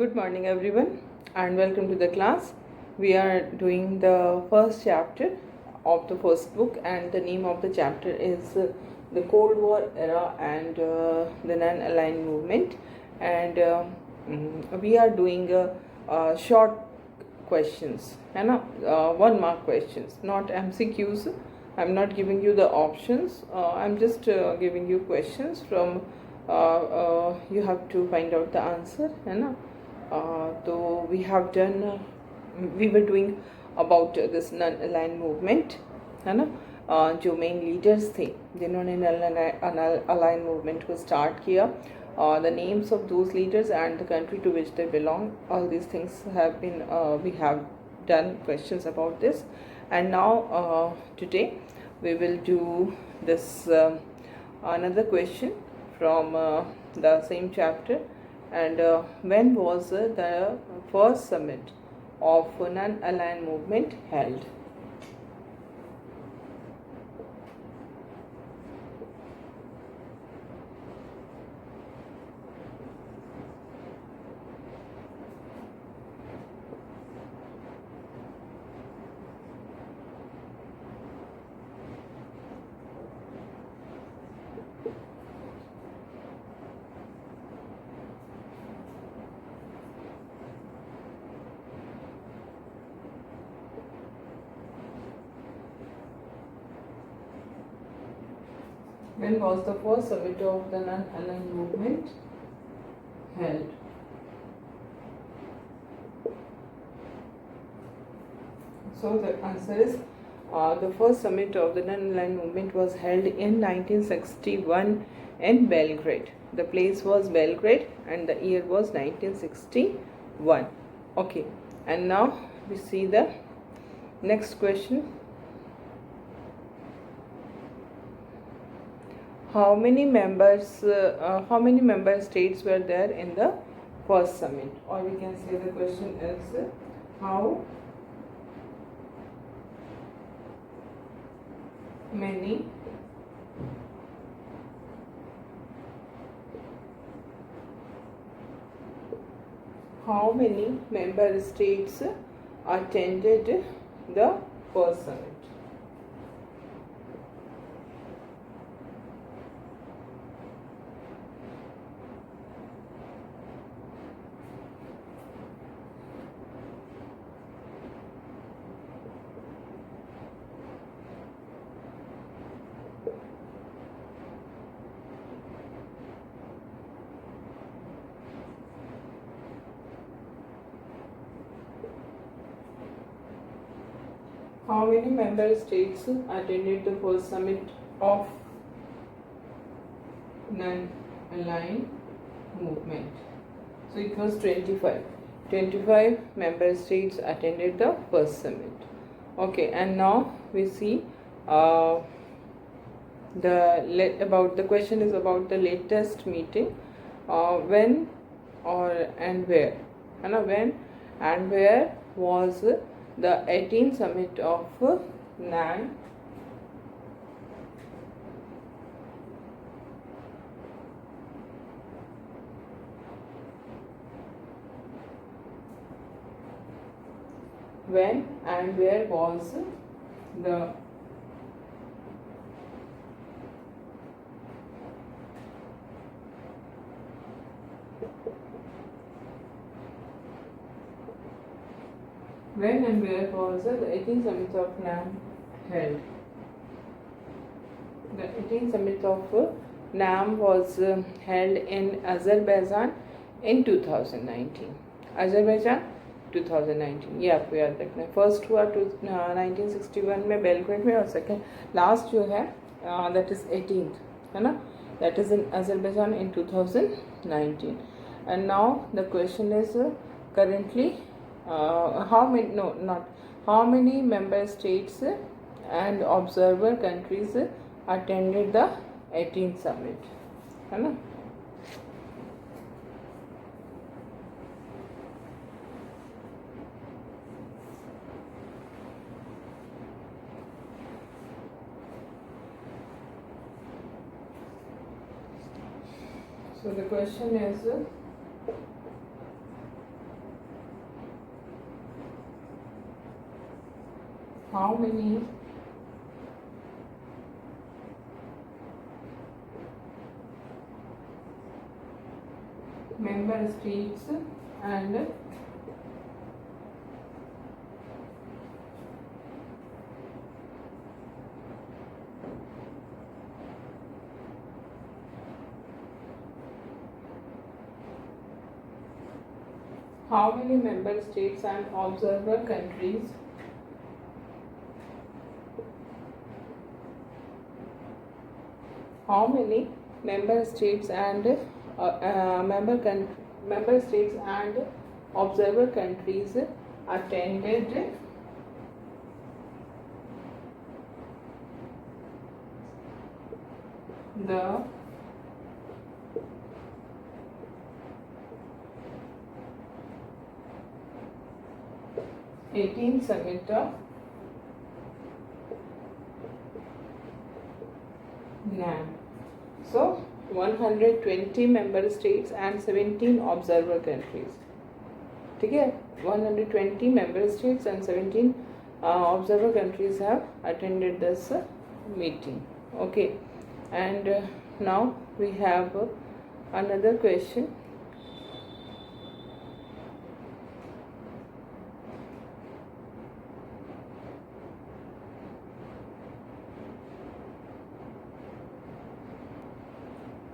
Good morning, everyone, and welcome to the class. We are doing the first chapter of the first book, and the name of the chapter is the Cold War Era and the Non-Aligned Movement. And we are doing short questions, and 1 mark questions, not MCQs. I'm not giving you the options. I'm just giving you questions from. You have to find out the answer, है तो we have done we were doing about this non-aligned movement, है ना. जो main leaders थे जिन्होंने non-aligned movement को start किया, the names of those leaders and the country to which they belong, all these things have been we have done questions about this. And now today we will do this another question from the same chapter. And when was the first summit of non-aligned movement held? When was the first summit of the non-aligned movement held? So the answer is the first summit of the non-aligned movement was held in 1961 in Belgrade. The place was Belgrade and the year was 1961. Okay, and now we see the next question. How many member states were there in the first summit? Or we can say the question is how many member states attended the first summit? How many member states attended the first summit of non-aligned movement? So it was 25. 25 member states attended the first summit. Okay, and now we see the question is about the latest meeting. When and where? And when and where was the 18th summit of NAN? When and where was the When and where was the 18th summit of NAM held? The 18th summit of NAM was held in Azerbaijan in 2019. Azerbaijan 2019. Yeah, we are देखना. First हुआ 1961 में Belgrade में, और second last जो है that is 18th, है ना, that is in Azerbaijan in 2019. And now the question is currently how many member states and observer countries attended the 18th summit, है ना. So the question is how many member states and how many member states and observer countries how many member states and member states and observer countries attended the 18th summit of NAM. So 120 member states and 17 observer countries. ठीक है, 120 member states and 17 observer countries have attended this meeting. Okay, and now we have another question.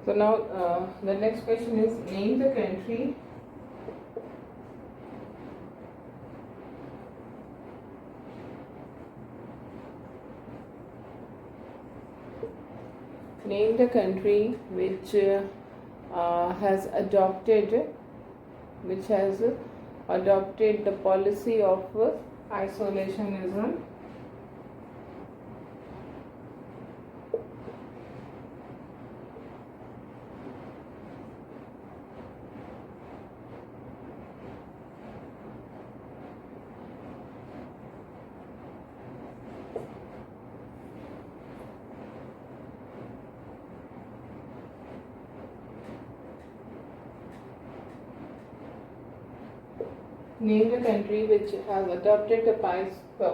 So now the next question is, name the country which has adopted the policy of isolationism Name the country which has adopted the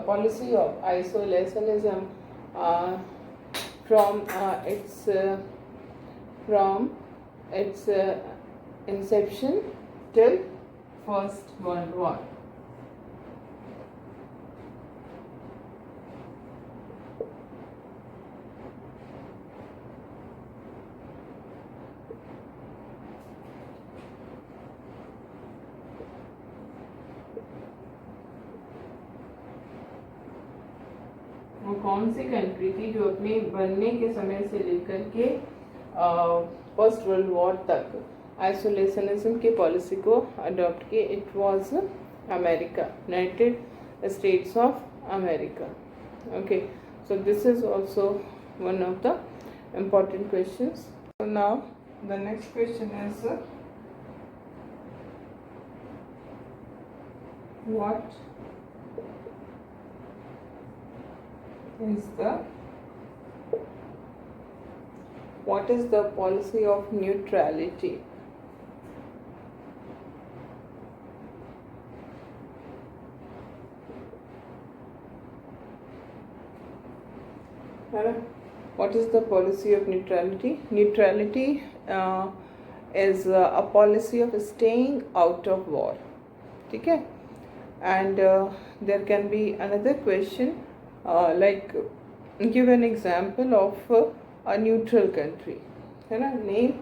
policy of isolationism from its inception till First World War. वो कौन सी country थी जो अपने बनने के समय से लेकर के फर्स्ट वर्ल्ड वॉर तक आइसोलेशनिज्म की पॉलिसी को अडॉप्ट किए? It was America, United states of America. Okay, so this is also one of the important questions. So now the next question is, what is the policy of neutrality? What is the policy of neutrality? Neutrality is a policy of staying out of war. ठीक है? And there can be another question like, give an example of a neutral country. है ना? Name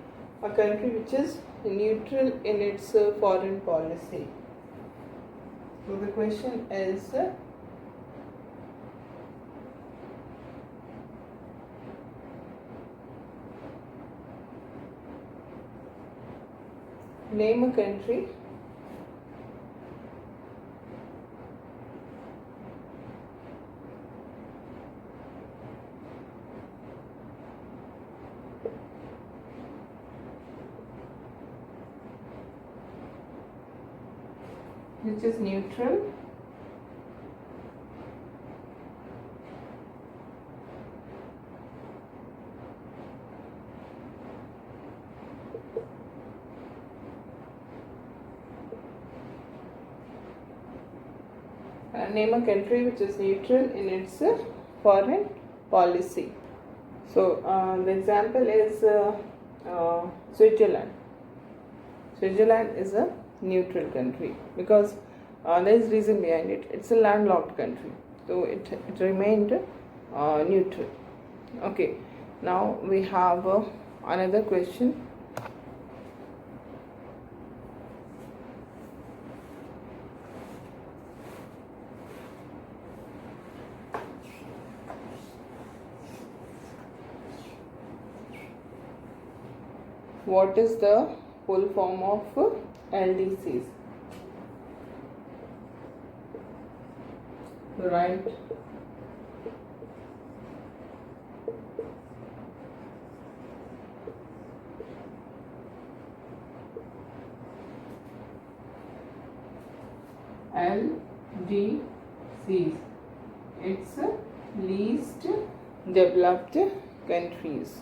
a country which is neutral in its foreign policy. So the question is, name a country which is neutral Name a country which is neutral in its foreign policy. So the example is Switzerland. Switzerland is a neutral country because there is reason behind it. It's a landlocked country, so it remained neutral. Okay, now we have another question. What is the full form of LDCs? Right. LDCs. It's least developed countries.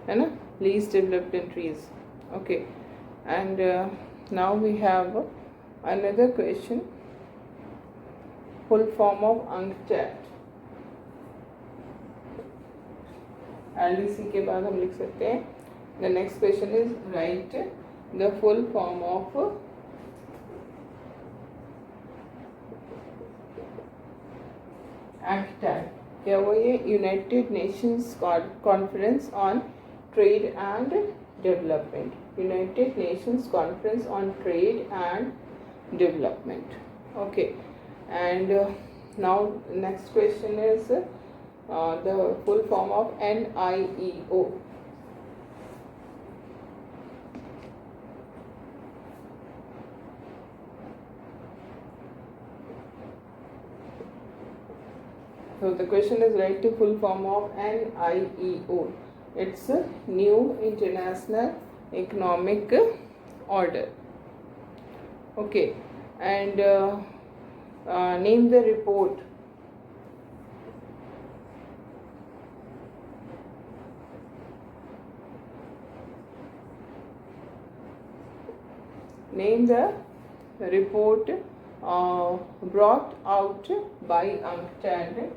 है ना? Least developed countries. Okay. And now we have another question. Full form of UNCTAD. LDC के बाद हम लिख सकते हैं. The next question is write the full form of UNCTAD. क्या वो ये United Nations conference on trade and development. United Nations conference on trade and development. Okay. And now next question is the full form of NIEO. So the question is write the full form of NIEO. It's a New International Economic Order. Okay. And name the report. Name the report brought out by UNCTAD.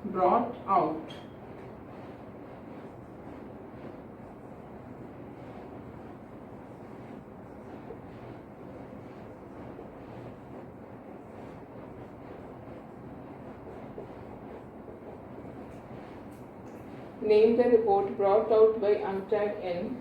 Brought out. Name the report brought out by UNCTAD in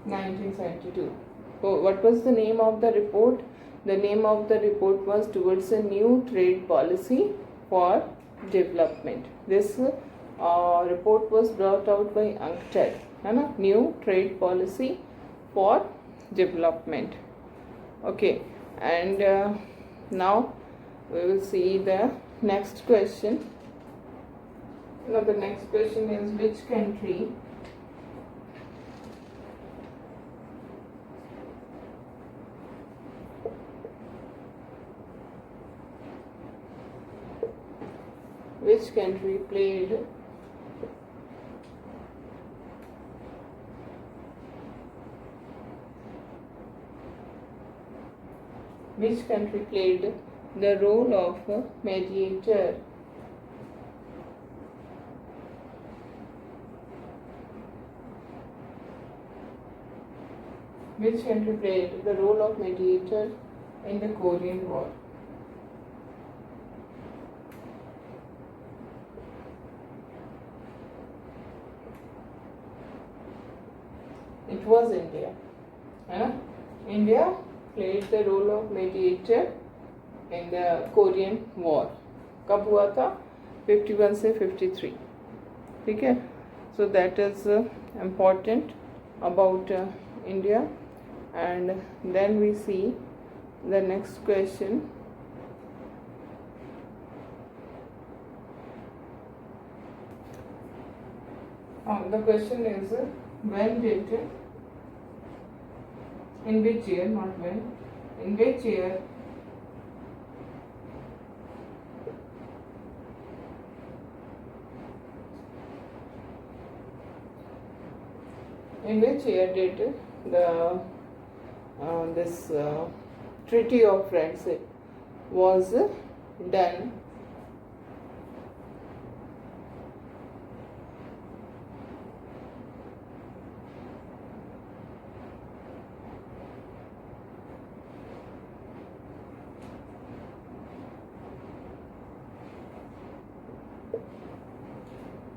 1972. So what was the name of the report? The name of the report was Towards a New Trade Policy for Development. This report was brought out by UNCTAD. है ना? New Trade Policy for Development. Okay. And now we will see the next question. Now the next question is which country played the role of mediator? Which country played the role of mediator in the Korean War? It was India. India played the role of mediator in the Korean War. कब हुआ था? 51 से 53. ठीक है. So that is important about India. And then we see the next question. The question is when did, in which year, not when, in which year In which year did the this Treaty of Friendship was done?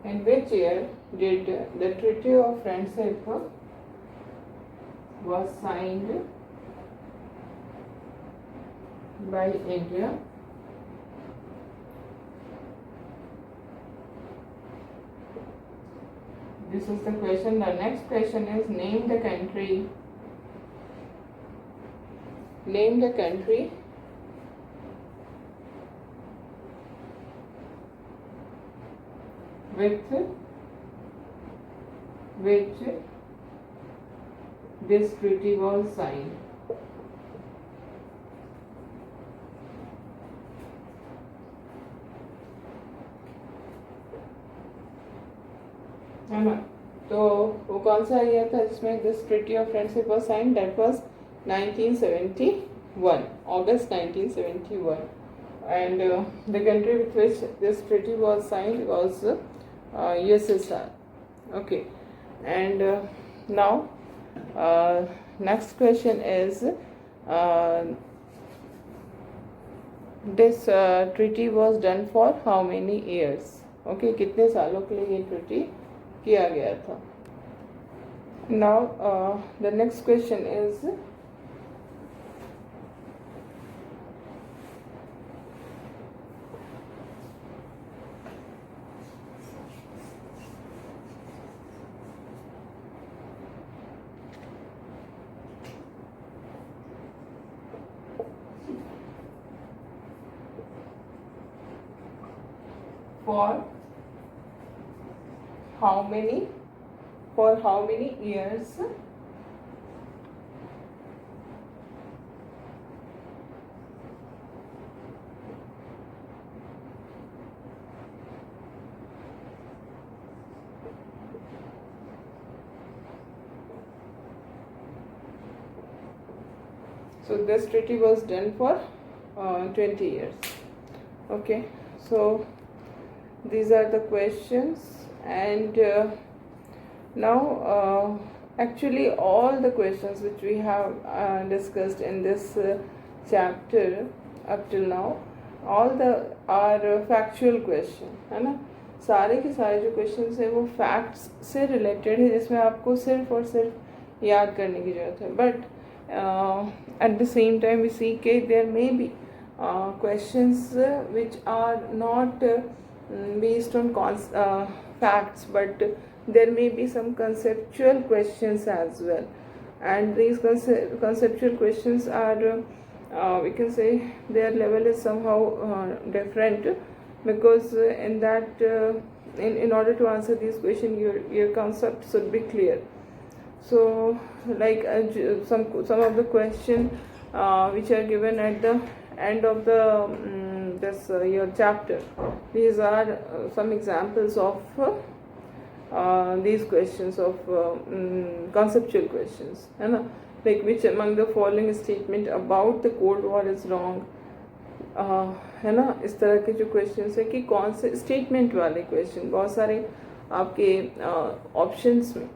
In which year did the Treaty of Friendship was signed by India This is the question. The next question is name the country. Name the country with which this treaty was signed. है ना, तो वो कौन सा year था जिसमें this treaty of friendship was signed? That was 1971, August 1971. And the country with which this treaty was signed was USSR. Okay, and now next question is this treaty was done for how many years? Okay, कितने सालों के लिए ये treaty किया गया था? Now the next question is for how many years so this treaty was done for 20 years. Okay, so these are the questions, and now actually all the questions which we have discussed in this chapter up till now, all the are factual question, है ना. सारे के सारे जो questions है वो facts से related है, जिसमें आपको सिर्फ और सिर्फ याद करने की ज़रूरत है. But at the same time we see के there may be questions which are not based on facts, but there may be some conceptual questions as well, and these conceptual questions are we can say their level is somehow different, because in that in order to answer these questions your concept should be clear. So like some of the question which are given at the end of the this your chapter, these are some examples of these questions of conceptual questions, है ना. Like which among the following statement about the Cold War is wrong, है ना. इस तरह के जो questions है कि कौन से statement वाले question, बहुत सारे आपके options में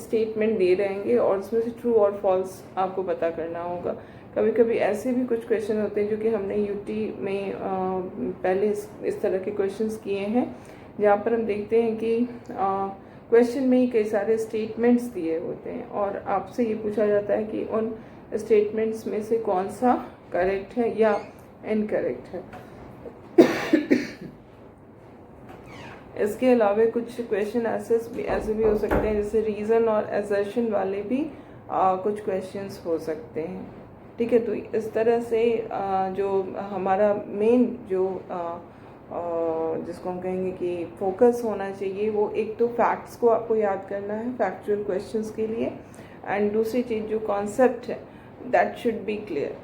statement दे रहेंगे और उसमें से true और false आपको पता करना होगा. कभी कभी ऐसे भी कुछ क्वेश्चन होते हैं जो कि हमने यूटी में पहले इस तरह के क्वेश्चंस किए हैं, जहाँ पर हम देखते हैं कि क्वेश्चन में ही कई सारे स्टेटमेंट्स दिए होते हैं और आपसे ये पूछा जाता है कि उन स्टेटमेंट्स में से कौन सा करेक्ट है या इनकरेक्ट है. इसके अलावा कुछ क्वेश्चन ऐसे भी हो सकते हैं, जैसे रीज़न और असर्शन वाले भी कुछ क्वेश्चंस हो सकते हैं. ठीक है, तो इस तरह से जो हमारा मेन जो जिसको हम कहेंगे कि फोकस होना चाहिए, वो एक तो फैक्ट्स को आपको याद करना है फैक्चुअल क्वेश्चंस के लिए, एंड दूसरी चीज़ जो कॉन्सेप्ट है दैट शुड बी क्लियर,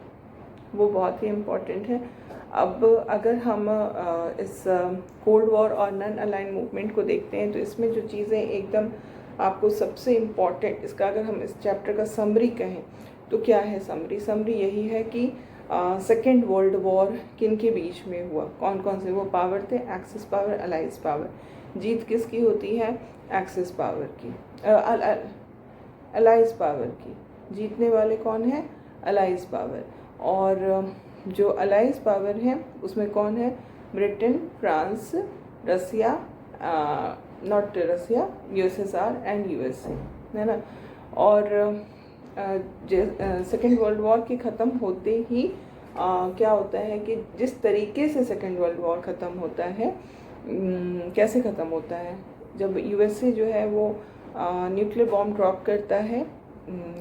वो बहुत ही इम्पॉर्टेंट है. अब अगर हम इस कोल्ड वॉर और नॉन अलाइन मूवमेंट को देखते हैं तो इसमें जो चीज़ें एकदम आपको सबसे इम्पॉर्टेंट इसका अगर हम इस चैप्टर का समरी कहें तो क्या है समरी? समरी यही है कि सेकेंड वर्ल्ड वॉर किन के बीच में हुआ, कौन कौन से वो पावर थे, एक्सिस पावर, अलाइज पावर। जीत किसकी होती है? एक्सिस पावर की, अलाइज पावर की। जीतने वाले कौन है? Allies power. और जो अलाइज पावर है उसमें कौन है? Britain, France, Russia, not Russia, USSR and USA, है ना। और सेकेंड वर्ल्ड वॉर के ख़त्म होते ही क्या होता है कि जिस तरीके से सेकेंड वर्ल्ड वॉर ख़त्म होता है, कैसे ख़त्म होता है? जब यूएसए जो है वो न्यूक्लियर बॉम्ब ड्रॉप करता है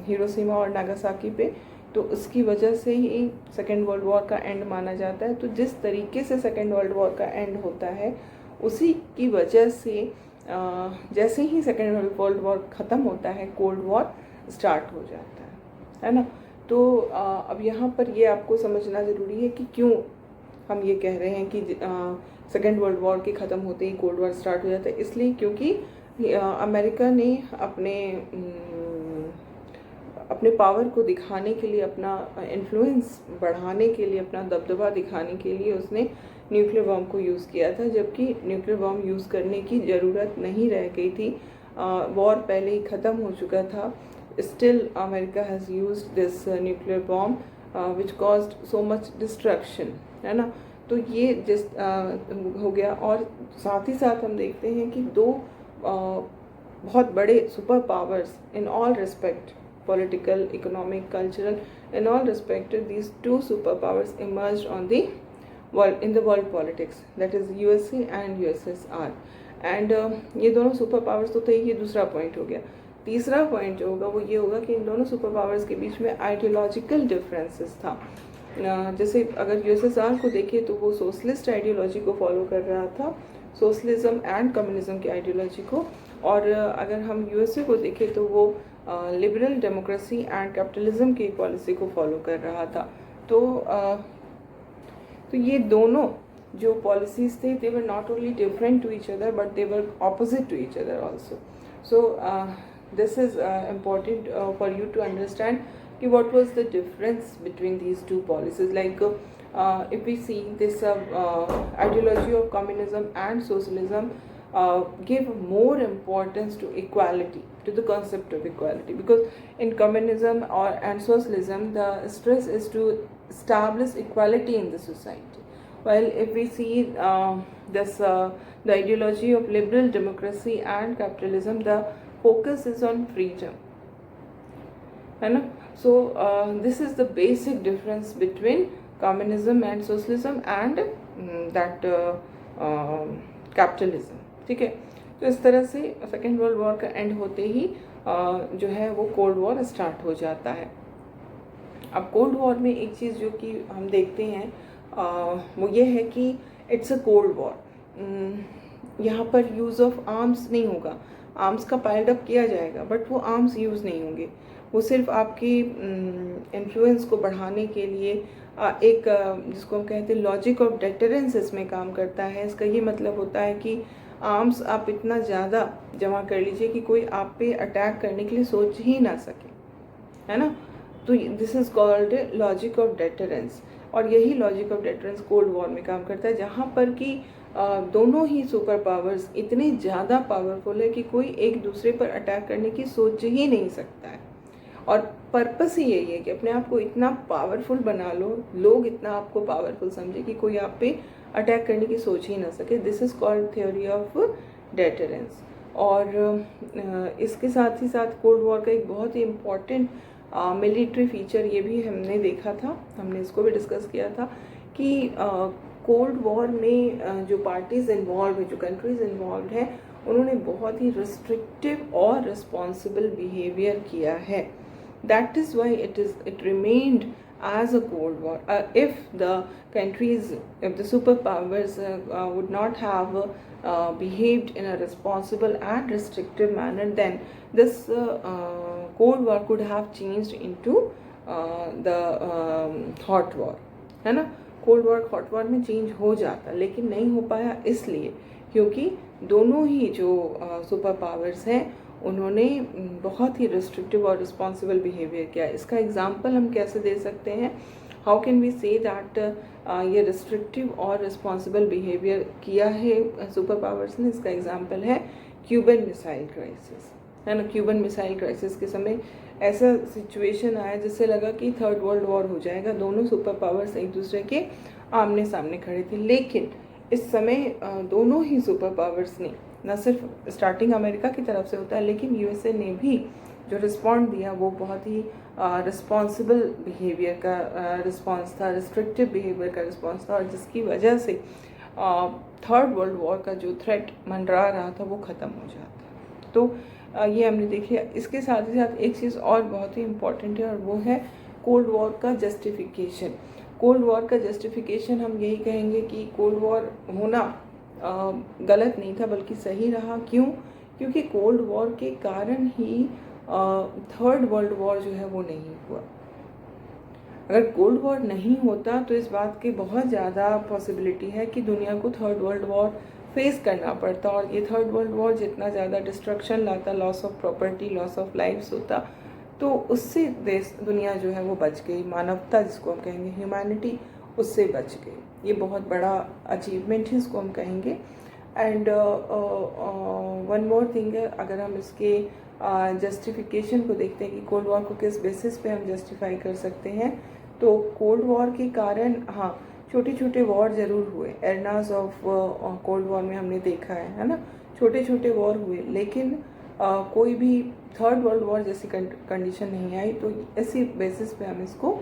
हिरोशिमा और नागासाकी पे, तो उसकी वजह से ही सेकेंड वर्ल्ड वॉर का एंड माना जाता है। तो जिस तरीके से सेकेंड वर्ल्ड वॉर का एंड होता है उसी की वजह से जैसे ही सेकेंड वर्ल्ड वॉर ख़त्म होता है, कोल्ड वॉर स्टार्ट हो जाता है ना। तो अब यहाँ पर ये आपको समझना ज़रूरी है कि क्यों हम ये कह रहे हैं कि सेकेंड वर्ल्ड वॉर के ख़त्म होते ही कोल्ड वॉर स्टार्ट हो जाता है। इसलिए क्योंकि अमेरिका ने अपने पावर को दिखाने के लिए, अपना इन्फ्लुएंस बढ़ाने के लिए, अपना दबदबा दिखाने के लिए उसने न्यूक्लियर बॉम्ब को यूज़ किया था, जबकि न्यूक्लियर बॉम्ब यूज़ करने की ज़रूरत नहीं रह गई थी। वॉर पहले ही ख़त्म हो चुका था। Still America has used this nuclear bomb which caused so much destruction, है ना। तो ये जिस हो गया। और साथ ही साथ हम देखते हैं कि दो बहुत बड़े super powers in all respect, political, economic, cultural, in all respect, these two superpowers emerged on the world, in the world politics, that is USA and USSR. And ये दोनों सुपर पावर्स तो थे, ये दूसरा पॉइंट हो गया। तीसरा point जो होगा वो ये होगा कि इन दोनों सुपर पावर्स के बीच में आइडियोलॉजिकल डिफरेंसेस था। जैसे अगर यूएसएसआर को देखें तो वो सोशलिस्ट आइडियोलॉजी को फॉलो कर रहा था, सोशलिज्म एंड कम्युनिज्म की आइडियोलॉजी को। और अगर हम यूएसए को देखें तो वो लिबरल डेमोक्रेसी एंड कैपिटलिज्म की पॉलिसी को फॉलो कर रहा था। तो ये दोनों जो पॉलिसीज थे, they were not only different to each other but they were opposite to each other also. So this is important for you to understand कि what was the difference between these two policies. Like if we see this ideology of communism and socialism give more importance to equality, to the concept of equality, because in communism and socialism the stress is to establish equality in the society, while if we see the ideology of liberal democracy and capitalism, the focus is on freedom, है ना. So this is the basic difference between communism and socialism and that capitalism. ठीक है. तो इस तरह से second world war का and होते ही जो है वो कोल्ड वॉर स्टार्ट हो जाता है. अब कोल्ड वॉर में एक चीज़ जो कि हम देखते हैं वो ये है कि इट्स अ कोल्ड वॉर. यहाँ पर यूज़ ऑफ आर्म्स नहीं होगा. आर्म्स का पाइल्ड अप किया जाएगा बट वो आर्म्स यूज़ नहीं होंगे. वो सिर्फ आपकी इन्फ्लुएंस को बढ़ाने के लिए एक जिसको हम कहते हैं लॉजिक ऑफ डेटरेंस इसमें काम करता है. इसका ये मतलब होता है कि आर्म्स आप इतना ज़्यादा जमा कर लीजिए कि कोई आप पे अटैक करने के लिए सोच ही ना सके, है ना. तो this is called logic of deterrence. और यही logic of deterrence cold war में काम करता है, जहाँ पर कि दोनों ही सुपर पावर्स इतने ज़्यादा पावरफुल है कि कोई एक दूसरे पर अटैक करने की सोच ही नहीं सकता है. और पर्पस ही यही है कि अपने आप को इतना पावरफुल बना लो, लोग इतना आपको पावरफुल समझे कि कोई आप पे अटैक करने की सोच ही ना सके. This is called theory of deterrence. और इसके साथ ही साथ कोल्ड वॉर का एक बहुत ही इम्पॉर्टेंट मिलिट्री फीचर ये भी हमने देखा था, हमने इसको भी डिस्कस किया था कि कोल्ड वॉर में जो पार्टीज़ इन्वॉल्व है, जो कंट्रीज़ इन्वॉल्व हैं, उन्होंने बहुत ही रिस्ट्रिक्टिव और रिस्पॉन्सिबल बिहेवियर किया है. That is why it remained as a Cold War. If the countries, if the superpowers would not have behaved in a responsible and restrictive manner, then this Cold War could have changed into the hot war, है ना. Cold war hot war में change हो जाता, लेकिन नहीं हो पाया इसलिए क्योंकि दोनों ही जो सुपर पावर्स हैं उन्होंने बहुत ही रिस्ट्रिक्टिव और रिस्पॉन्सिबल बिहेवियर किया। इसका एग्जाम्पल हम कैसे दे सकते हैं, how can we say that ये रिस्ट्रिक्टिव और रिस्पॉन्सिबल बिहेवियर किया है सुपर पावर्स ने। इसका एग्जाम्पल है क्यूबन मिसाइल क्राइसिस, है ना। क्यूबन मिसाइल क्राइसिस के समय ऐसा सिचुएशन आया जिससे लगा कि थर्ड वर्ल्ड वॉर हो जाएगा। दोनों सुपर पावर्स एक दूसरे के आमने सामने खड़े थे, लेकिन इस समय दोनों ही सुपर पावर्स ने, न सिर्फ स्टार्टिंग अमेरिका की तरफ से होता है, लेकिन यूएसए ने भी जो रिस्पॉन्ड दिया वो बहुत ही रिस्पॉन्सिबल बिहेवियर का रिस्पॉन्स था, रिस्ट्रिक्टिव बिहेवियर का रिस्पॉन्स था, और जिसकी वजह से थर्ड वर्ल्ड वॉर का जो थ्रेट मंडरा रहा था वो ख़त्म हो जाता। तो ये हमने देखी। इसके साथ ही साथ एक चीज़ और बहुत ही इम्पॉर्टेंट है, और वो है कोल्ड वॉर का जस्टिफिकेशन। कोल्ड वॉर का जस्टिफिकेशन हम यही कहेंगे कि कोल्ड वॉर होना गलत नहीं था बल्कि सही रहा। क्यों? क्योंकि कोल्ड वॉर के कारण ही थर्ड वर्ल्ड वॉर जो है वो नहीं हुआ। अगर कोल्ड वॉर नहीं होता तो इस बात की बहुत ज़्यादा पॉसिबिलिटी है कि दुनिया को थर्ड वर्ल्ड वॉर फेस करना पड़ता, और ये थर्ड वर्ल्ड वॉर जितना ज़्यादा डिस्ट्रक्शन लाता, loss of property, loss of lifes होता, तो उससे दुनिया जो है वो बच गई। मानवता जिसको हम कहेंगे, ह्यूमैनिटी, उससे बच गई। ये बहुत बड़ा अचीवमेंट है, इसको हम कहेंगे। एंड वन मोर थिंग है, अगर हम इसके जस्टिफिकेशन को देखते हैं कि कोल्ड वॉर को किस बेसिस पे हम जस्टिफाई कर सकते हैं, तो कोल्ड वॉर के कारण हाँ छोटे छोटे वॉर ज़रूर हुए। एरनाज ऑफ कोल्ड वॉर में हमने देखा है ना, छोटे छोटे वॉर हुए, लेकिन कोई भी थर्ड वर्ल्ड वॉर जैसी कंडीशन नहीं आई। तो ऐसी बेसिस पे हम इसको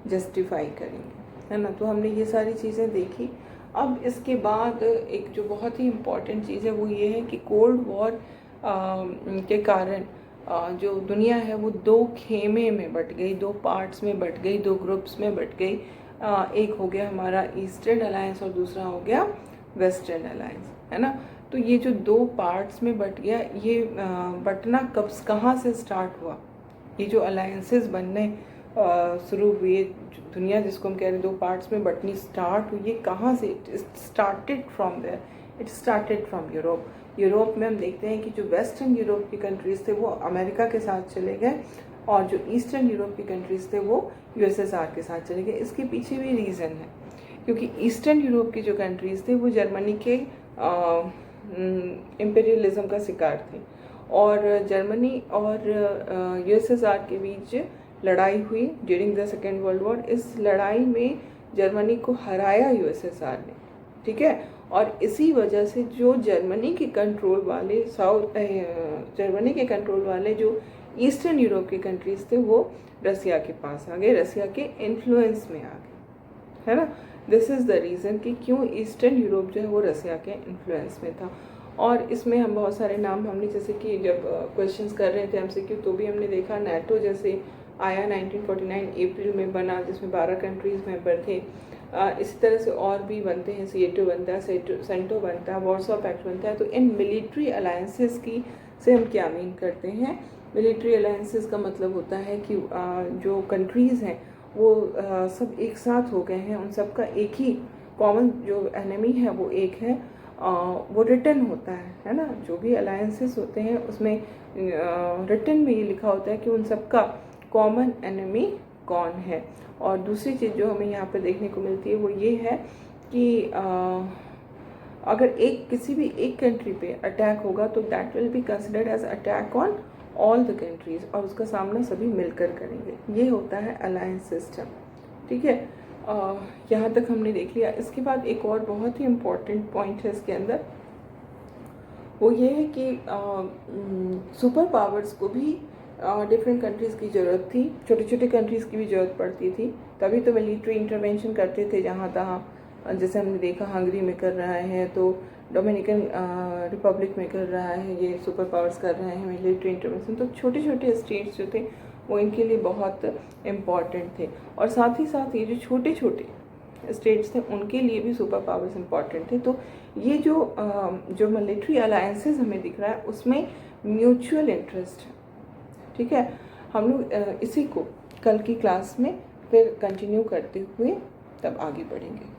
जस्टिफाई करेंगे, है ना। तो हमने ये सारी चीज़ें देखी। अब इसके बाद एक जो बहुत ही इम्पॉर्टेंट चीज़ है वो ये है कि कोल्ड वॉर के कारण जो दुनिया है वो दो खेमे में बट गई, दो पार्ट्स में बट गई, दो ग्रुप्स में बट गई। एक हो गया हमारा ईस्टर्न अलायंस और दूसरा हो गया वेस्टर्न अलायंस, है ना। तो ये जो दो पार्ट्स में बट गया, ये बटना कहाँ से स्टार्ट हुआ? ये जो अलायंसेस बनने शुरू हुए, दुनिया जिसको हम कह रहे हैं दो पार्ट्स में बटनी स्टार्ट हुई, ये कहाँ से? It started from there, it started from Europe. Europe में हम देखते हैं कि जो वेस्टर्न यूरोप की कंट्रीज़ थे वो अमेरिका के साथ चले गए, और जो ईस्टर्न यूरोप की कंट्रीज़ थे वो यूएसएसआर के साथ चले गए। इसके पीछे भी रीज़न है, क्योंकि ईस्टर्न यूरोप की जो कंट्रीज़ थे वो जर्मनी के इम्पीरियलिज्म का शिकार थे, और जर्मनी और यूएसएसआर के बीच लड़ाई हुई during the second world war. इस लड़ाई में जर्मनी को हराया यूएसएसआर ने, ठीक है। और इसी वजह से जो जर्मनी के कंट्रोल वाले जो ईस्टर्न यूरोप की कंट्रीज़ थे वो रसिया के पास आ गए, रसिया के इन्फ्लुएंस में आ गए, है ना। दिस इज़ द रीज़न कि क्यों ईस्टर्न यूरोप जो है वो रसिया के इन्फ्लुएंस में था। और इसमें हम बहुत सारे नाम हमने, जैसे कि जब क्वेश्चंस कर रहे थे हमसे कि, तो भी हमने देखा नाटो जैसे आया 1949 अप्रैल में बना, जिसमें 12 कंट्रीज़ मेंबर थे। इसी तरह से और भी बनते हैं, सीएटो बनता है, सेंटो बनता है, वॉर्सो पैक्ट बनता है। तो इन मिलिट्री अलायंसेस की से हम क्या मीन करते हैं? मिलिट्री अलायंसेस का मतलब होता है कि जो कंट्रीज़ हैं वो सब एक साथ हो गए हैं, उन सब का एक ही कॉमन जो एनिमी है वो एक है, वो रिटन होता है ना। जो भी अलायंसेस होते हैं उसमें रिटन में ये लिखा होता है कि उन सब का कॉमन एनिमी कौन है। और दूसरी चीज़ जो हमें यहाँ पे देखने को मिलती है वो ये है कि अगर किसी भी एक कंट्री पे अटैक होगा तो that will be considered as attack on all the countries, और उसका सामना सभी मिलकर करेंगे। ये होता है अलायंस सिस्टम, ठीक है। यहाँ तक हमने देख लिया। इसके बाद एक और बहुत ही इम्पॉर्टेंट पॉइंट है इसके अंदर, वो ये है कि सुपर पावर्स को भी डिफरेंट कंट्रीज़ की ज़रूरत थी, छोटे छोटे कंट्रीज़ की भी ज़रूरत पड़ती थी, तभी तो मिलिट्री इंटरवेंशन करते थे जहाँ तहाँ। जैसे हमने देखा हंगरी में कर रहा है, तो डोमिनिकन रिपब्लिक में कर रहा है, ये सुपर पावर्स कर रहे हैं मिलिट्री इंटरवेंशन। तो छोटे छोटे स्टेट्स जो थे वो इनके लिए बहुत इम्पॉर्टेंट थे, और साथ ही साथ ये जो छोटे छोटे स्टेट्स थे उनके लिए भी सुपर पावर्स इम्पॉर्टेंट थे। तो ये जो मिलिट्री अलायंसेस हमें दिख रहा है उसमें म्यूचुअल इंटरेस्ट है, ठीक है। हम लोग इसी को कल की क्लास में फिर कंटिन्यू करते हुए तब आगे बढ़ेंगे।